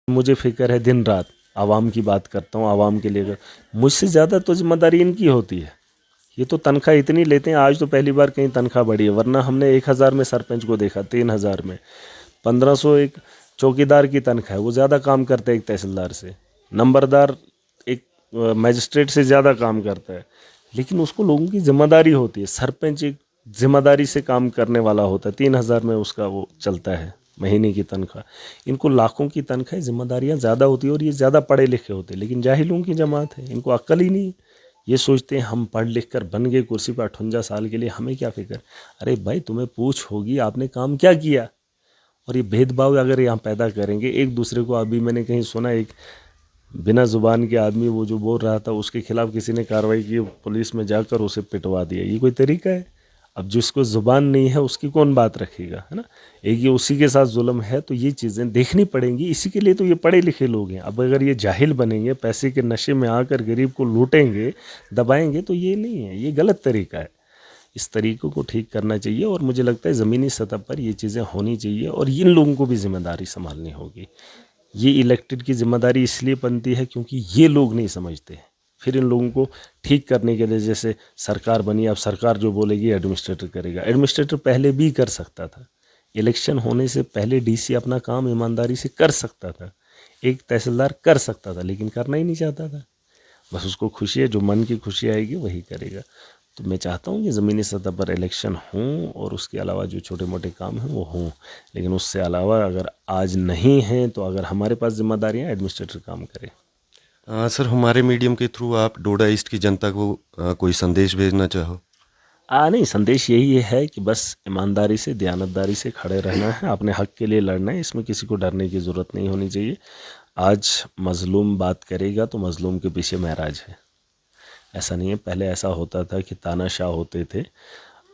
मुझे फिक्र है दिन रात, आवाम की बात करता हूँ, आवाम के लिए। मुझसे ज़्यादा तो जिम्मेदारी इनकी होती है। ये तो तनख्वाह इतनी लेते हैं, आज तो पहली बार कहीं तनख्वाह बढ़ी है, वरना हमने 1,000 में सरपंच को देखा, 3,000 में, 1,500 एक चौकीदार की तनख्वाह है, वो ज़्यादा काम करता है एक तहसीलदार से। नंबरदार एक मजिस्ट्रेट से ज़्यादा काम करता है, लेकिन उसको लोगों की जिम्मेदारी होती है। सरपंच एक जिम्मेदारी से काम करने वाला होता है, 3,000 में उसका वो चलता है महीने की तनख्वाह। इनको लाखों की तनख्वाह, जिम्मेदारियां ज़्यादा होती है, और ये ज़्यादा पढ़े लिखे होते हैं, लेकिन जाहिलों की जमात है, इनको अक्ल ही नहीं। ये सोचते हैं हम पढ़ लिख कर बन गए कुर्सी पर 58 साल के लिए, हमें क्या फिक्र। अरे भाई, तुम्हें पूछ होगी आपने काम क्या किया। और ये भेदभाव अगर यहाँ पैदा करेंगे एक दूसरे को, अभी मैंने कहीं सुना एक बिना जुबान के आदमी वो जो बोल रहा था, उसके खिलाफ किसी ने कार्रवाई की, पुलिस में जाकर उसे पिटवा दिया। ये कोई तरीका है? अब जिसको जुबान नहीं है उसकी कौन बात रखेगा, है ना। एक ये उसी के साथ जुल्म है, तो ये चीज़ें देखनी पड़ेंगी। इसी के लिए तो ये पढ़े लिखे लोग हैं। अब अगर ये जाहिल बनेंगे, पैसे के नशे में आकर गरीब को लूटेंगे, दबाएंगे, तो ये नहीं है, ये गलत तरीका है। इस तरीक़ों को ठीक करना चाहिए, और मुझे लगता है ज़मीनी सतह पर ये चीज़ें होनी चाहिए, और इन लोगों को भी जिम्मेदारी संभालनी होगी। ये इलेक्टेड की जिम्मेदारी इसलिए बनती है क्योंकि ये लोग नहीं समझते। फिर इन लोगों को ठीक करने के लिए, जैसे सरकार बनी, अब सरकार जो बोलेगी एडमिनिस्ट्रेटर करेगा। एडमिनिस्ट्रेटर पहले भी कर सकता था, इलेक्शन होने से पहले डीसी अपना काम ईमानदारी से कर सकता था, एक तहसीलदार कर सकता था, लेकिन करना ही नहीं चाहता था। बस उसको खुशी है, जो मन की खुशी आएगी वही करेगा। तो मैं चाहता हूँ कि ज़मीनी सतह पर इलेक्शन हों, और उसके अलावा जो छोटे मोटे काम हैं वो हों, लेकिन उससे अलावा अगर आज नहीं हैं, तो अगर हमारे पास जिम्मेदारियाँ, एडमिनिस्ट्रेटर काम करें। सर, हमारे मीडियम के थ्रू आप डोडा ईस्ट की जनता को कोई संदेश भेजना चाहो? नहीं, संदेश यही है कि बस ईमानदारी से, दयानतदारी से खड़े रहना है, अपने हक के लिए लड़ना है। इसमें किसी को डरने की ज़रूरत नहीं होनी चाहिए। आज मज़लूम बात करेगा तो मज़लूम के पीछे महराज है। ऐसा नहीं है, पहले ऐसा होता था कि तानाशाह होते थे,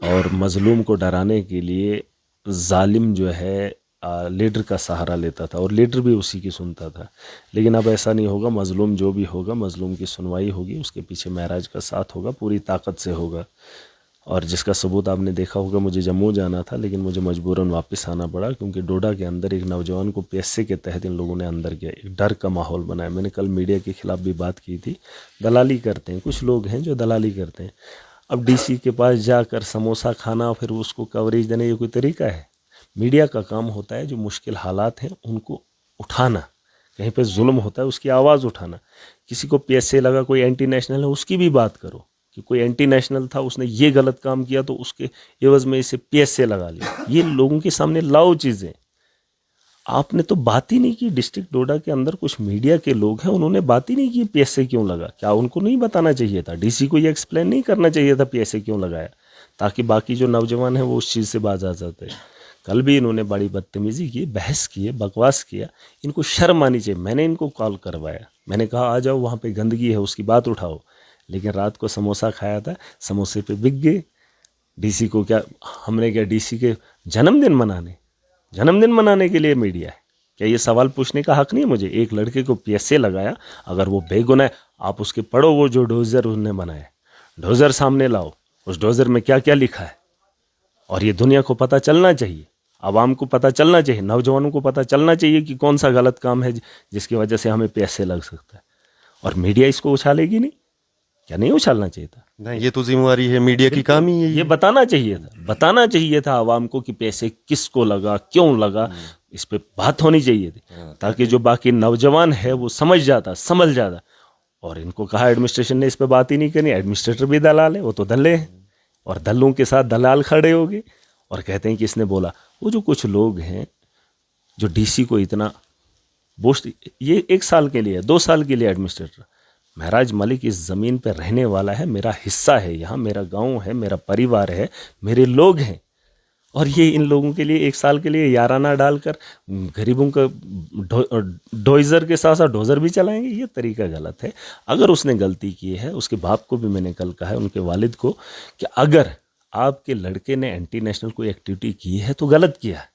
और मज़लूम को डराने के लिए जालिम जो है लीडर का सहारा लेता था, और लीडर भी उसी की सुनता था। लेकिन अब ऐसा नहीं होगा। मज़लूम जो भी होगा, मज़लूम की सुनवाई होगी, उसके पीछे महराज का साथ होगा, पूरी ताकत से होगा। और जिसका सबूत आपने देखा होगा, मुझे जम्मू जाना था, लेकिन मुझे मजबूरन वापस आना पड़ा, क्योंकि डोडा के अंदर एक नौजवान को पीएसए के तहत इन लोगों ने अंदर किया, एक डर का माहौल बनाया। मैंने कल मीडिया के खिलाफ भी बात की थी। दलाली करते हैं, कुछ लोग हैं जो दलाली करते हैं। अब डीसी के पास जाकर समोसा खाना, फिर उसको कवरेज देना, ये कोई तरीका है? मीडिया का काम होता है जो मुश्किल हालात हैं उनको उठाना, कहीं पे जुल्म होता है उसकी आवाज़ उठाना। किसी को पीएसए लगा, कोई एंटी नेशनल है, उसकी भी बात करो कि कोई एंटी नेशनल था, उसने ये गलत काम किया, तो उसके एवज में इसे पीएसए लगा लिया। ये लोगों के सामने लाओ चीज़ें। आपने तो बात ही नहीं की। डिस्ट्रिक्ट डोडा के अंदर कुछ मीडिया के लोग हैं, उन्होंने बात ही नहीं की पीएसए क्यों लगा। क्या उनको नहीं बताना चाहिए था? डीसी को ये एक्सप्लेन नहीं करना चाहिए था पीएसए क्यों लगाया, ताकि बाकी जो नौजवान हैं वो उस चीज़ से बाज आ जाते हैं। कल भी इन्होंने बड़ी बदतमीजी की, बहस की, बकवास किया। इनको शर्म आनी चाहिए। मैंने इनको कॉल करवाया, मैंने कहा आ जाओ, वहाँ पे गंदगी है उसकी बात उठाओ, लेकिन रात को समोसा खाया था, समोसे पे बिक गए। डीसी को क्या, हमने क्या डीसी के जन्मदिन मनाने के लिए मीडिया है क्या? ये सवाल पूछने का हक नहीं है मुझे? एक लड़के को पीएसए लगाया, अगर वो बेगुनाह है, आप उसके पढ़ो, वो जो डोजर उसने बनाया, डोजर सामने लाओ, उस डोजर में क्या क्या लिखा है। और ये दुनिया को पता चलना चाहिए, आवाम को पता चलना चाहिए, नौजवानों को पता चलना चाहिए कि कौन सा गलत काम है जिसकी वजह से हमें पीएसए लग सकता है। और मीडिया इसको उछालेगी नहीं? क्या नहीं उछालना चाहिए था? नहीं, ये तो जिम्मेवारी है मीडिया की, काम ही यही ये है। बताना चाहिए था आवाम को कि पैसे किसको लगा, क्यों लगा। इस पे बात होनी चाहिए थी, ताकि जो बाकी नौजवान है वो समझ जाता। और इनको कहा एडमिनिस्ट्रेशन ने इस पे बात ही नहीं करनी। एडमिनिस्ट्रेटर भी दलाल है, वो तो दल्ले हैं, और दल्लों के साथ दलाल खड़े हो गए और कहते हैं कि इसने बोला। वो जो कुछ लोग हैं जो डीसी को इतना बोस्ट, ये 1 साल के लिए, 2 साल के लिए एडमिनिस्ट्रेटर, महराज मलिक इस ज़मीन पर रहने वाला है, मेरा हिस्सा है, यहाँ मेरा गांव है, मेरा परिवार है, मेरे लोग हैं। और ये इन लोगों के लिए 1 साल के लिए याराना डालकर गरीबों का डोइज़र के साथ साथ डोज़र भी चलाएंगे, ये तरीका गलत है। अगर उसने गलती की है, उसके बाप को भी मैंने कल कहा है, उनके वालिद को, कि अगर आपके लड़के ने एंटी नेशनल कोई एक्टिविटी की है तो गलत किया है,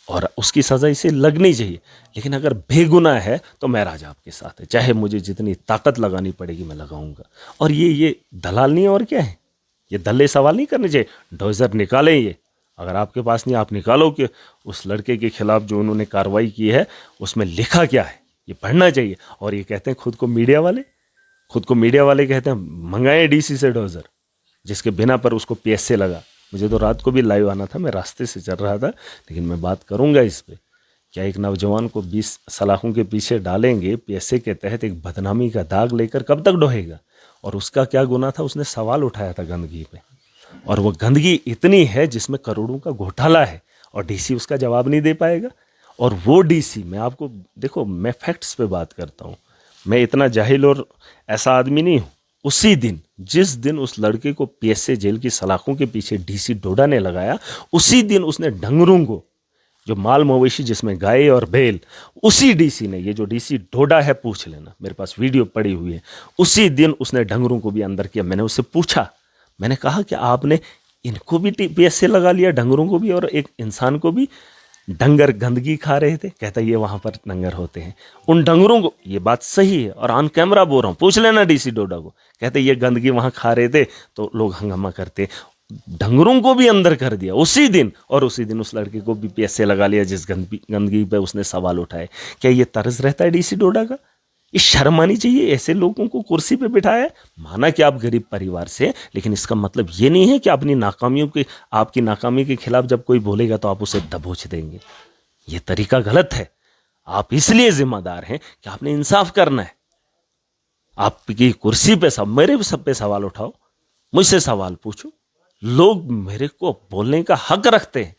और उसकी सज़ा इसे लगनी चाहिए। लेकिन अगर बेगुनाह है तो महराज आपके साथ है, चाहे मुझे जितनी ताकत लगानी पड़ेगी मैं लगाऊंगा। और ये दलाल नहीं है, और क्या है? ये दल्ले सवाल नहीं करने चाहिए। डोजर निकालें, ये अगर आपके पास नहीं, आप निकालो कि उस लड़के के खिलाफ जो उन्होंने कार्रवाई की है उसमें लिखा क्या है, ये पढ़ना चाहिए। और ये कहते हैं खुद को मीडिया वाले कहते हैं मंगाए डीसी से डोजर, जिसके बिना पर उसको पीएसए लगा। मुझे तो रात को भी लाइव आना था, मैं रास्ते से चल रहा था, लेकिन मैं बात करूंगा इस पे। क्या एक नौजवान को 20 सलाखों के पीछे डालेंगे पीएसए के तहत, एक बदनामी का दाग लेकर कब तक ढोएगा? और उसका क्या गुनाह था? उसने सवाल उठाया था गंदगी पे, और वो गंदगी इतनी है जिसमें करोड़ों का घोटाला है, और डीसी उसका जवाब नहीं दे पाएगा। और वो डीसी, मैं आपको देखो, मैं फैक्ट्स पे बात करता हूँ, मैं इतना जाहिल और ऐसा आदमी नहीं हूँ। उसी दिन, जिस दिन उस लड़के को पीएसए जेल की सलाखों के पीछे डीसी डोडा ने लगाया, उसी दिन उसने डंगरों को, जो माल मवेशी जिसमें गाय और बैल, उसी डीसी ने, ये जो डीसी डोडा है, पूछ लेना, मेरे पास वीडियो पड़ी हुई है, उसी दिन उसने डंगरों को भी अंदर किया। मैंने उससे पूछा, मैंने कहा कि आपने इनको भी पीएसए लगा लिया, डंगरों को भी और एक इंसान को भी? डंगर गंदगी खा रहे थे। कहता ये वहां पर डंगर होते हैं, उन डंगरों को, ये बात सही है और ऑन कैमरा बोल रहा हूं, पूछ लेना डीसी डोडा को। कहते ये गंदगी वहां खा रहे थे तो लोग हंगामा करते, डंगरों को भी अंदर कर दिया उसी दिन, और उसी दिन उस लड़के को भी पीएसए लगा लिया जिस गंदगी पे उसने सवाल उठाए। क्या ये तर्ज रहता है डीसी डोडा का? ये शर्म आनी चाहिए, ऐसे लोगों को कुर्सी पे बिठाया है। माना कि आप गरीब परिवार से, लेकिन इसका मतलब ये नहीं है कि अपनी नाकामियों के, आपकी नाकामी के खिलाफ जब कोई बोलेगा तो आप उसे दबोच देंगे। ये तरीका गलत है। आप इसलिए जिम्मेदार हैं कि आपने इंसाफ करना है। आपकी कुर्सी पे सब, मेरे सब पे सवाल उठाओ, मुझसे सवाल पूछो। लोग मेरे को बोलने का हक रखते हैं।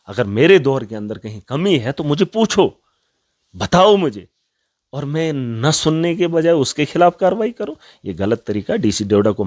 अगर मेरे दौर के अंदर कहीं कमी है तो मुझे पूछो, बताओ मुझे, और मैं न सुनने के बजाय उसके खिलाफ कार्रवाई करूं। ये गलत तरीका। डीसी डोडा को